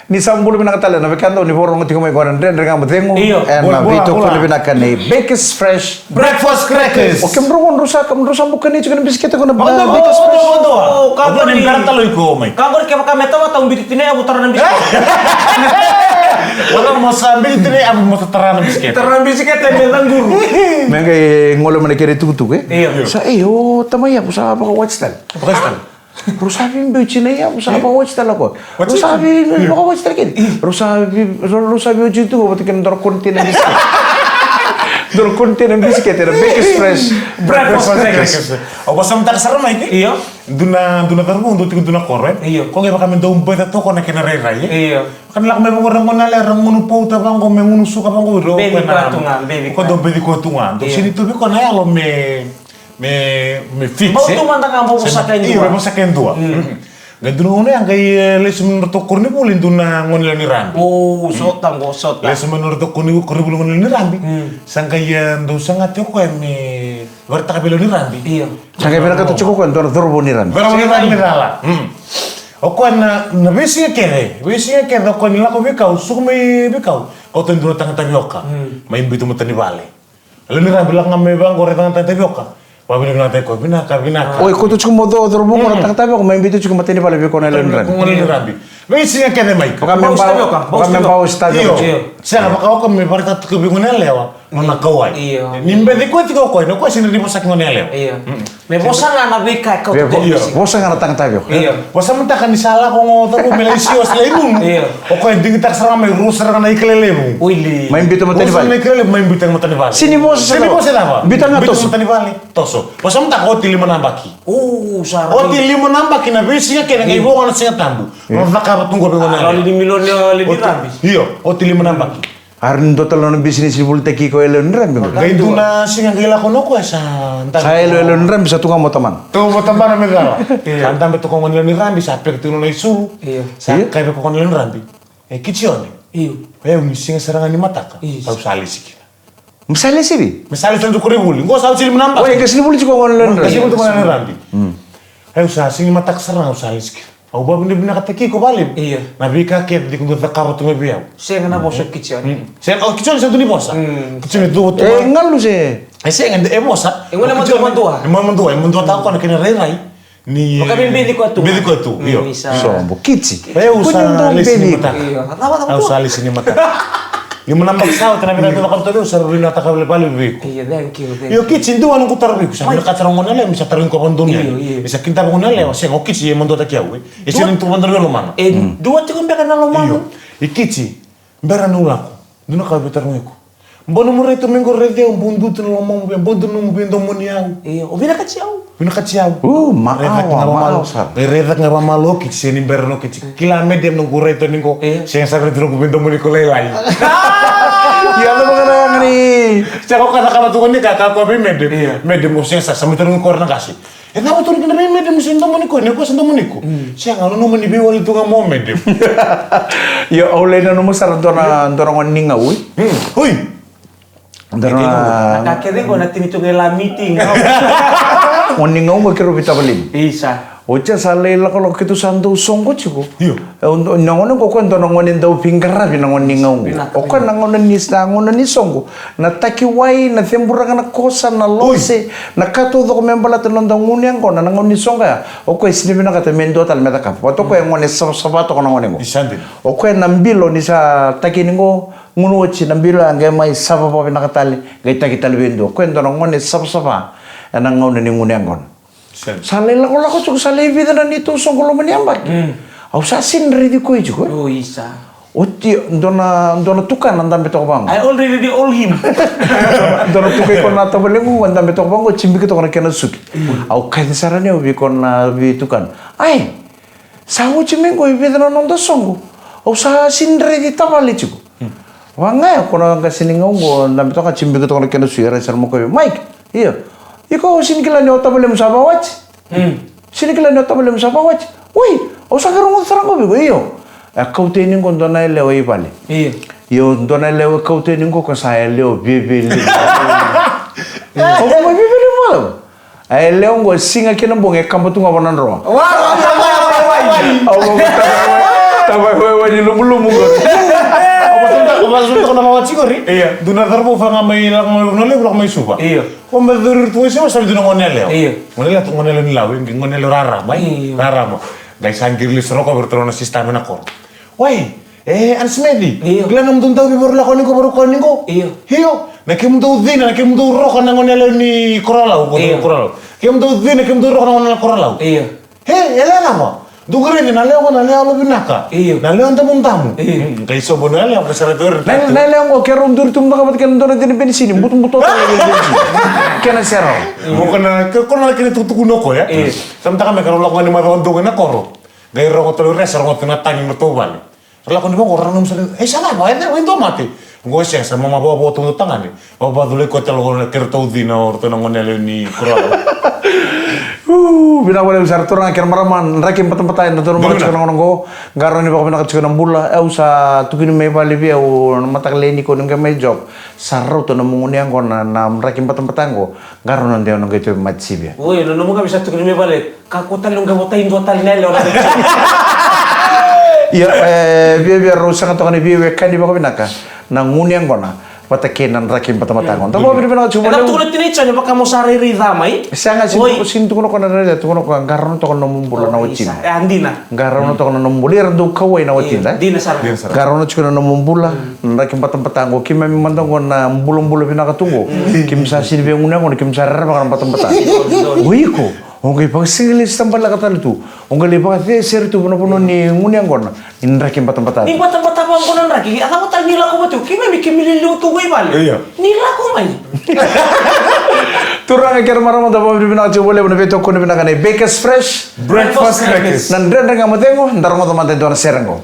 ni sambul pinakatala na bekando ni borong ti kumay koran den renga betengo and mabito ko ni pinakan ni Bakers Fresh breakfast crackers. O kemrongon rusa bukan ni chicken biscuit ko na Bakers Fresh. Kabar ni kartalo iko may. Kabar kaya kami tawa taong bititine abutar ng biskuit. Wala mo sabi tini abu mo tataran biscuit. Taran biskuit ay melang guru. Mengay ngolo man kere tutuk Iya. Sa tamaya usa pa ko watch tal. Rusabi mbechine ya usa pa watch tal ako. Rusabi ko watch tal kin. Rusabi uji tu ko tiken dor konten biscuit. Dor konten biscuit era Bakers Fresh Breakfast crackers. O basam tak sarama iki. Iya. Duna tarbo ndo tiku duna korre. Iya. Ko ngeba kami dom beta to ko na kena rai. Iya. Kan lak me ngorang ngona le rang ngunu pauta bang ko me ngunu suka bang ko ro. Baby kuatungan, baby. Ko dom bedi kuatungan. To sini to bi ko na lo me fix. Mau tu mantang kamu saken dua. Iya, mau saken dua. Gandun ngone yang kay les menurut korni boleh duna ngone ni rambi. Oh, sotam go sotam. Les menurut korni boleh ngone ni rambi. Sangkay ndo sangat yo ko me berta kabelo ni rambi. Iya. Sangkay pinaka to cukup kan dor boniran. Berapa ni rambi dala. O ko na besi kere ko ni la ko bikau sukme bikau. Ko to ndo tang tapioka. Main bitu mutani bale. Lalu ni rambi lang ngame bang gore tang tapioka. Wabini na teko binaka. Oi, kutu cukup modo dor bungo na tang ko main bitu cukup mateni pala biko na lenran. Ngone ni rambi. Besi kere mai. Baka membawa stadion. Saya baka ko me parta ko bingone lewa. Mana kawai. Iya. Nimbe di ko tiko ko no ko sini di posak ngone lewa. Iya. Me bosan na bika ko to. Bosan ngana tang tayo. Iya. Bosan mentakan di salah ko ngoto ko Malaysia selemu. Iya. O ko ding tak serang me rusar na ikelelemu. Uili. Main bitu mateni Bosan pala. me ikelele main bitang matani bali. Sini bos apa? Bitu na tos. Matani bali. Toso. Bosan tak ko tili manambaki. Oh, sar. O tili manambaki na besi kene ngai bo ngana singa tambu. Mo nakara tunggu bingone. Kalau di milonnya lebih rambi. Iyo, o tili manambaki. Arin total no bisnis ibul teki ko lenran bingo. Gaidu na singa gila ko no ko sa. Saya lenran bisa tukang mo taman. Tu mo tambah na megala. Kantam beto ko ngoni rambi sa pek tu no isu. Iya. Sa kai ko ngoni rambi. Kicione. Iya. Yung singa serangan ni mataka. Tahu sali sikit. Misalnya sih, Misalnya tentu kuribuli. Ngo sa sili menambah. oh ya kesini boleh juga ngomong lenran. Kasi mo to ngoni rambi. Sa singa matak serang sali sikit. Au ba bina kataki ko balim. Iya. Nabi ka ket di kundu takaro tu mebiau. Saya kena bosok kicau. Sen kicione sa tu ni bosa. Kicione tu tu. Enggak lu sih. Saya ngende bosa. Yang mana mantua? Mantua tahu ko na kena rai. Ni Maka beli ko tu. Beli ko tu. Iyo. So, bukitsi. Saya usah beli. Iya. Kenapa Usah sini mata. Yung menambak sao tenaga na kanto sa rin nata kabel bali biko. Iya, thank you. Yo kitchen do anong kutar biko. Sa nakatara mo na le, misa tarin ko pandon niya. Misa kinta ko na le, kasi ngo kitchen yung mando ta kiyaw. Isi rin tu pandon lo mana. Dua tiga mbak kenal lo malu. Kitchen mbera nula ko. Duna ka bitar mo ko. Mbono mo rito mengo rede ang bundu tu lo mo bondo no bendo mo niya. Iya, obina kacau. Bina kacau. Maawa. Reda nga ba malo kitchen ni mbera no kitchen. Kila medem no gureto ningo. Siya sa rede no bendo mo ni ko lelai. Ya lu mengenang nih. Saya kok kata-kata tuh ini kakak aku apa medem, medem usia saya sampai turun korna kasih. Tahu turun kena medem musim tamu niku, ini aku tamu niku. Saya nggak nemu di bawah itu nggak mau medem. Ya oleh na nomor sar dona ngoning ngawi. Hui. Dona Kakeknya kau nanti itu ngela meeting. ngoning ngawi kira bita balim. Bisa. Ocha sale la kalau kitu santo songko chiku. Iyo. Nangono ko kwento nangonin daw pingkara binangonin ngawi. O kan nangonin ni songko. Na takiwai na thembura na kosa na lose na kato do membala telon da ngunyang ko na nangonin songa. O ko isini bina kata mendo tal meta ka. Wato ko ngone sabato ko nangonin ko. Isandi. O ko nambilo ni sa takiningo ngunu ochi nambilo angge mai sababa bina katali gaita kita lebendo. Ko ndo ngone sababa nangonin ni ngunyang ko. Salela ko lako cukup salebi dan itu songkolo menyambat. Aku sasin dari di koi juga. Oh isa. Oti dona tukan andam betok bang. I already all him. Dona tukai kon nata belengu andam betok bang. Ko cimbi kita kena kena suki. Aku kain sarane ubi kon ubi tukan. Ay, sawo cimbi ko ubi dana nonton songgo. Aku sasin dari di tabali juga. Wangai aku nang kasih ningau andam betok cimbi kita kena suki. Rasa mau koi Mike. Iya. Iko sini kila ni otabale musabawat. Sini kila ni otabale musabawat. Woi, usah kerungu terang ko bigo iyo. Kau tening ko dona lewa ibale. Iya. Yo dona lewa kau tening ko saya leo bibili. Kau mo bibili mo. Ay leo ngo singa kina bonge kampo tunga bonan ro. Wah. Tambah wewe di lumu-lumu kan. Apa suntuk nama waci kori? Iya. Dunar terbu fanga mai lang mai nole bulan mai suba. Iya. Kau betul tuh sih masih dunang ngonel ya. Iya. Ngonel ni lawe, ngonel rara, mai rara mo. Guys angkir li seroko berterona sistem na kor. Woi, ansmedi. Iya. Gila nam tuntau bi baru lakoni ko baru koni ko. Iya. Hiyo, nakim tu dina, nakim tu roko na ngonel ni koralau, Iya. koralau. Kim tu dina, kim tu roko na ngonel koralau. Iya. He, elena mo. Dugure ni naleo lo binaka. Iya. Naleo tamu tamu. Iya. Kay sobo naleo ko sa retur. Nai lang ko kaya rum dur tum dapat kan doon din bensin, butung lagi bensin. Kena sero. Bukan na kini tutukuno ko ya. Iya. Samta kami kalau lakukan ni matawandungan na koro. Gaya rongo telur res rongo tinatang yung matubal. Lakukan di ba orang nung sa sana ba ente wento mati. Ngo siya sa mga bawa tungo tangan ni. Baba dulay ko telo ko kerto di na orto nang ngonel ni kuralo. Bina boleh besar turang akhir maraman rakim petain turun mana cakap orang go garon ni bakal nak cakap bula usa tukin me bali dia mata keleni ko nang me job sarro to nang munguniang ko na rakim petan go garon nanti orang gitu matsi dia. Woi, nono ka bisa tukin me balik. Kakutan lu enggak botain 2 tali nelo orang. Ya biar rusak atau kan biar kan di bakal binaka nang nguniang ko na patakinan rakim petan go. Tapi biar binaka cuma Enak tuh lihat ini aja baka mo sariri ramai. Saya nggak sintu kono kono nada tu kono kono garon to kono mumbula na wacin. Andina. Garon to kono mumbula do kawai na wacin dah. Dina sar. Garon to kono mumbula rakim petan go kim memang mandang ko na bulung-bulung binaka tunggu. Kim sa sini bengunang ko kim sa rara petan. Wiko. Ongai pag singilis tambal la katal tu. Ongai lipa te ser tu puno ni nguniang ko na. Indra kim petan. Ni bata-bata pa ko nan raki. Ata ko tal nila ko batu. Kimi mi kimililiw tu gay bal. Iya. Nila ko mai. Turang akhir maram da babi bina chu boleh bina beto ko bina kana Bakers Fresh Breakfast crackers. nan dren nga matengo ndar mo to mate don serengo.